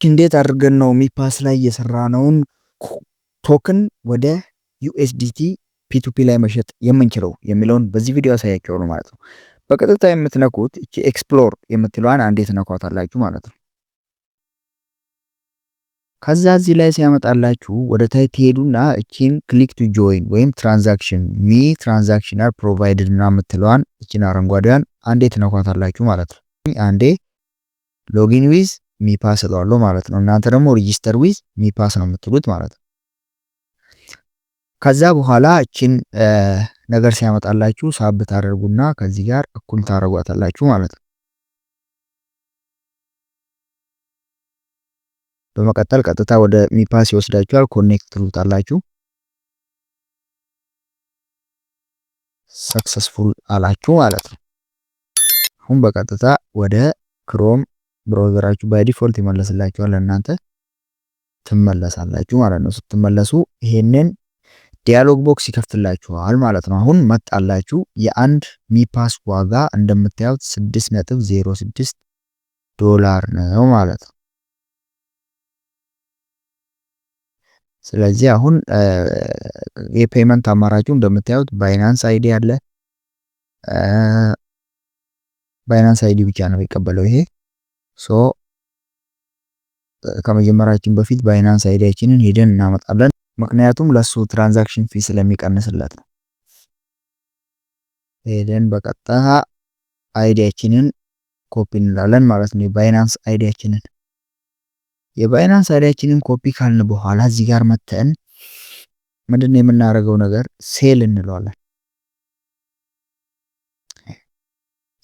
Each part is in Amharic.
እንዴት አድርገን ነው ሚፓስ ላይ የሰራነውን ቶክን ወደ USDT P2P ላይ መሸጥ የምንችለው የሚለውን በዚህ ቪዲዮ አሳያችኋለሁ ማለት ነው። በቀጥታ የምትነኩት እቺ ኤክስፕሎር የምትለዋን አንዴ ትነኳታላችሁ ማለት ነው። ከዛ እዚህ ላይ ሲያመጣላችሁ ወደ ታይ ትሄዱና እቺን ክሊክ ቱ ጆይን ወይም ትራንዛክሽን ትራንዛክሽን አር ፕሮቫይድድ እና የምትለዋን እቺን አረንጓዴዋን አንዴ ትነኳታላችሁ ማለት ነው። አንዴ ሎጊን ዊዝ ሚፓስ እለዋለሁ ማለት ነው። እናንተ ደግሞ ሬጂስተር ዊዝ ሚፓስ ነው የምትሉት ማለት ነው። ከዛ በኋላ እቺን ነገር ሲያመጣላችሁ ሳብ ታደርጉና ከዚህ ጋር እኩል ታደርጓታላችሁ ማለት ነው። በመቀጠል ቀጥታ ወደ ሚፓስ ይወስዳችኋል። ኮኔክት ትሉታላችሁ። ሰክሰስፉል አላችሁ ማለት ነው። አሁን በቀጥታ ወደ ክሮም ብራውዘራችሁ ባይ ዲፎልት ይመለስላችኋል። እናንተ ትመለሳላችሁ ማለት ነው። ስትመለሱ ይሄንን ዲያሎግ ቦክስ ይከፍትላችኋል ማለት ነው። አሁን መጣላችሁ። የአንድ ሚፓስ ዋጋ እንደምታዩት $6.06 ነው ማለት ነው። ስለዚህ አሁን የፔመንት አማራጩ እንደምታዩት ባይናንስ አይዲ አለ። ባይናንስ አይዲ ብቻ ነው የሚቀበለው ይሄ። ከመጀመራችን በፊት ባይናንስ አይዲያችንን ሄደን እናመጣለን። ምክንያቱም ለሱ ትራንዛክሽን ፊ ስለሚቀንስለት ነው። ሄደን በቀጥታ አይዲያችንን ኮፒ እንላለን ማለት ነው። የባይናንስ አይዲያችንን ኮፒ ካልን በኋላ እዚህ ጋር መተን ምንድነው የምናደርገው ነገር ሴል እንለዋለን።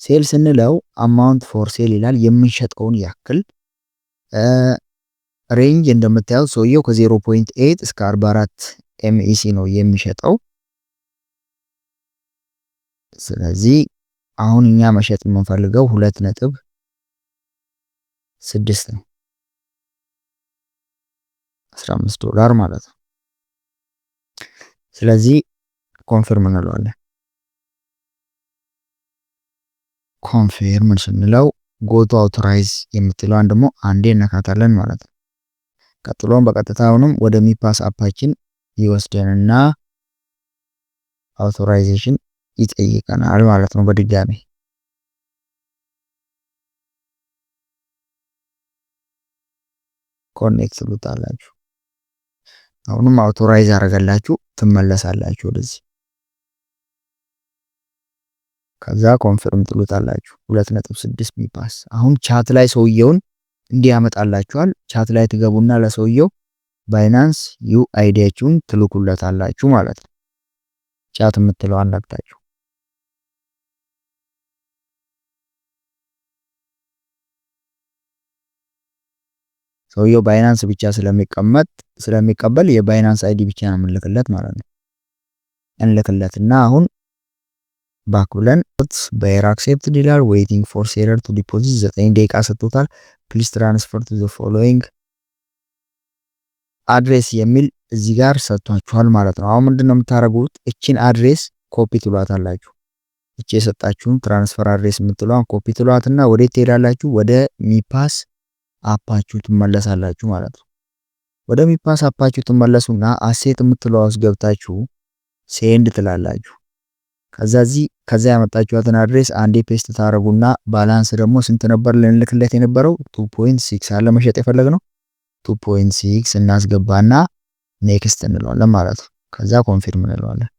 ሴል ስንለው አማውንት ፎር ሴል ይላል። የምንሸጠውን ያክል ሬንጅ እንደምታዩት ሰውየው ከ0.8 እስከ 44 MEC ነው የሚሸጠው። ስለዚህ አሁን እኛ መሸጥ የምንፈልገው 2.6 ነው፣ $15 ማለት ነው። ስለዚህ ኮንፊርም እንለዋለን። ኮንፊርም ስንለው ጎቶ አውቶራይዝ የምትለዋን ደግሞ አንዴ እነካታለን ማለት ነው። ቀጥሎም በቀጥታ አሁንም ወደ ሚፓስ አፓችን ይወስደንና አውቶራይዜሽን ይጠይቀናል ማለት ነው። በድጋሚ ኮኔክት ትሉታላችሁ። አሁንም አውቶራይዝ አደረገላችሁ፣ ትመለሳላችሁ ወደዚህ። ከዛ ኮንፊርም ትሉታላችሁ። 2.6 ሚፓስ አሁን ቻት ላይ ሰውየውን እንዲያመጣላችኋል። ቻት ላይ ትገቡና ለሰውየው ባይናንስ አይዲያችሁን ትልኩለታላችሁ ማለት ነው። ቻት የምትለው አናግታችሁ ሰውየው ባይናንስ ብቻ ስለሚቀበል የባይናንስ አይዲ ብቻ ነው የምንልክለት ማለት ነው። እንልክለትና አሁን ባክ ብለን ባየር አክሴፕትድ ይላል። ዌይቲንግ ፎር ሴለር ቱ ዲፖዚት 9 ደቂቃ ሰጥቶታል። ፕሊዝ ትራንስፈር ቱ ዘ ፎሎዊንግ አድሬስ የሚል እዚህ ጋር ሰጥቷችኋል ማለት ነው። አሁን ምንድነው የምታደርጉት? እቺን አድሬስ ኮፒ ትሏታላችሁ። እቺ የሰጣችሁን ትራንስፈር አድሬስ የምትሏን ኮፒ ትሏትና ወዴት ትሄዳላችሁ? ወደ ሚፓስ አፓችሁ ትመለሳላችሁ ማለት ነው። ወደ ሚፓስ አፓችሁ ትመለሱና አሴት የምትለዋ ውስጥ ገብታችሁ ሴንድ ትላላችሁ። ከዛ ያመጣችኋትን አድሬስ አንዴ ፔስት ታረጉና ባላንስ ደግሞ ስንት ነበር ልንልክለት የነበረው? 2.6 አለ መሸጥ የፈለግነው 2.6 እናስገባና ኔክስት እንለዋለን ማለት ነው። ከዛ ኮንፊርም እንለዋለን።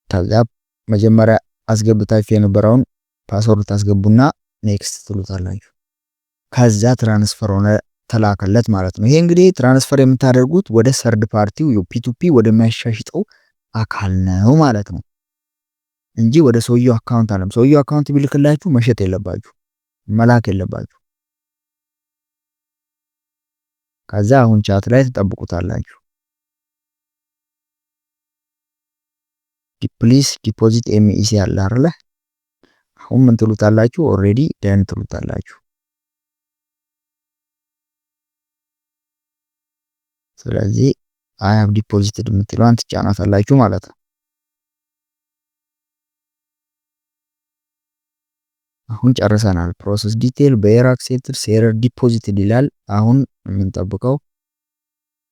ከዛ መጀመሪያ አስገብታችሁ የነበረውን ፓስወርድ ታስገቡና ኔክስት ትሉታላችሁ። ከዛ ትራንስፈር ሆነ ተላከለት ማለት ነው። ይሄ እንግዲህ ትራንስፈር የምታደርጉት ወደ ሰርድ ፓርቲው P2P ወደሚያሻሽጠው አካል ነው ማለት ነው እንጂ ወደ ሰውየው አካውንት አለም። ሰውየው አካውንት ቢልክላችሁ መሸጥ የለባችሁ፣ መላክ የለባችሁ። ከዛ አሁን ቻት ላይ ተጠብቁታላችሁ። ፕሊዝ ዲፖዚት MEC አለ አይደለ? አሁን ምን ትሉታላችሁ? ኦሬዲ ደን ትሉታላችሁ። ስለዚህ አይ ሃቭ ዲፖዚትድ የምትለዋን ትጫናታላችሁ ማለት ነው። አሁን ጨርሰናል። ፕሮሰስ ዲቴል በየር አክሴፕትድ ሴረር ዲፖዚትድ ይላል። አሁን የምንጠብቀው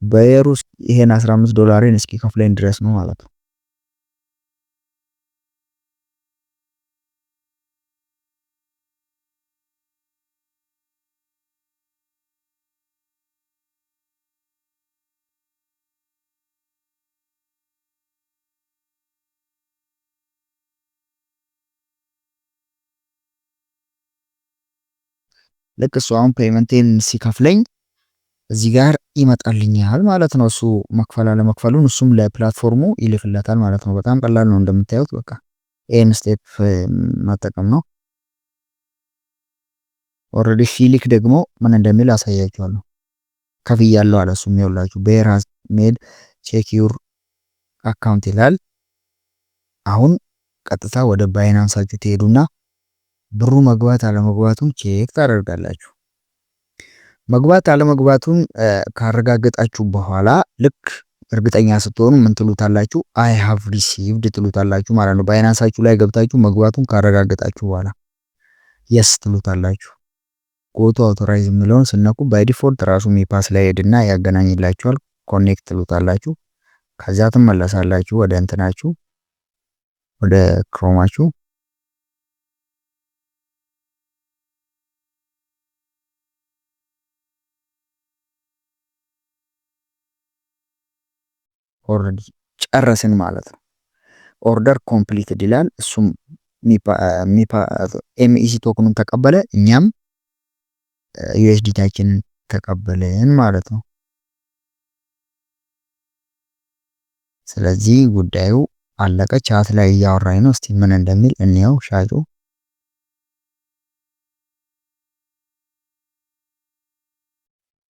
በየሩ ይሄን 15 ዶላርን እስኪ ከፍለኝ ድረስ ነው ማለት ነው። ልክ እሱ አሁን ፔመንቴን ሲከፍለኝ እዚህ ጋር ይመጣልኛል ማለት ነው። እሱ መክፈል አለመክፈሉን እሱም ለፕላትፎርሙ ይልክለታል ማለት ነው። በጣም ቀላል ነው እንደምታዩት። በቃ ይሄን ስቴፕ መጠቀም ነው። ኦልሬዲ ሲሊክ ደግሞ ምን እንደሚል አሳያችኋለሁ። ከፍያለሁ አለ እሱ የሚውላችሁ ቤር ሃዝ ሜድ ቼክ ዩር አካውንት ይላል። አሁን ቀጥታ ወደ ባይናንሳችሁ ትሄዱና ብሩ መግባት አለመግባቱን ቼክ ታደርጋላችሁ። መግባት አለመግባቱን ካረጋገጣችሁ በኋላ ልክ እርግጠኛ ስትሆኑ ምን ትሉታላችሁ? አይ ሃቭ ሪሲቭድ ትሉታላችሁ ማለት ነው። ባይናንሳችሁ ላይ ገብታችሁ መግባቱን ካረጋገጣችሁ በኋላ የስ ትሉታላችሁ። ጎቶ አውቶራይዝ የሚለውን ስነኩ ባይ ዲፎልት ራሱ ሚፓስ ላይ ሄድና ያገናኝላችኋል። ኮኔክት ትሉታላችሁ። ከዚያ ትመለሳላችሁ ወደ እንትናችሁ ወደ ክሮማችሁ። ኦልሬዲ ጨረስን ማለት ነው። ኦርደር ኮምፕሊትድ ይላል። እሱም ኤምኢሲ ቶክኑን ተቀበለ፣ እኛም ዩኤስዲታችንን ተቀበልን ማለት ነው። ስለዚህ ጉዳዩ አለቀ። ቻት ላይ እያወራኝ ነው። እስቲ ምን እንደሚል እንየው። ሻጩ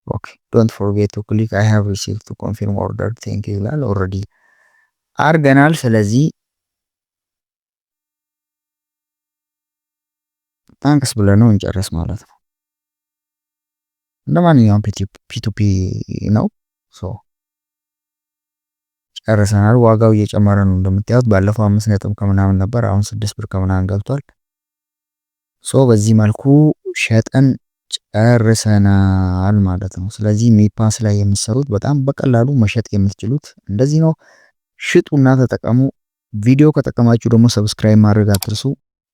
ኦኬ ዶንት ፎርጌት ቱ ክሊክ አይ ሃቭ ሪሲቭድ ቱ ኮንፊርም ኦርደር ቴንክ ዩ ይላል። ኦልሬዲ አርገናል። ስለዚህ ታንክስ ብለን ነው እንጨርስ ማለት ነው። እንደማንኛውም ፒቱፒ ነው። ጨርሰናል። ዋጋው እየጨመረ ነው እንደምታዩት። ባለፈው 5 ነጥብ ከምናምን ነበር፣ አሁን 6 ብር ከምናምን ገብቷል። በዚህ መልኩ ሸጠን ጨርሰናል ማለት ነው። ስለዚህ ሚፓስ ላይ የምትሰሩት በጣም በቀላሉ መሸጥ የምትችሉት እንደዚህ ነው። ሽጡና ተጠቀሙ። ቪዲዮ ከጠቀማችሁ ደግሞ ሰብስክራይብ ማድረግ አትርሱ።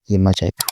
ይመቻችሁ።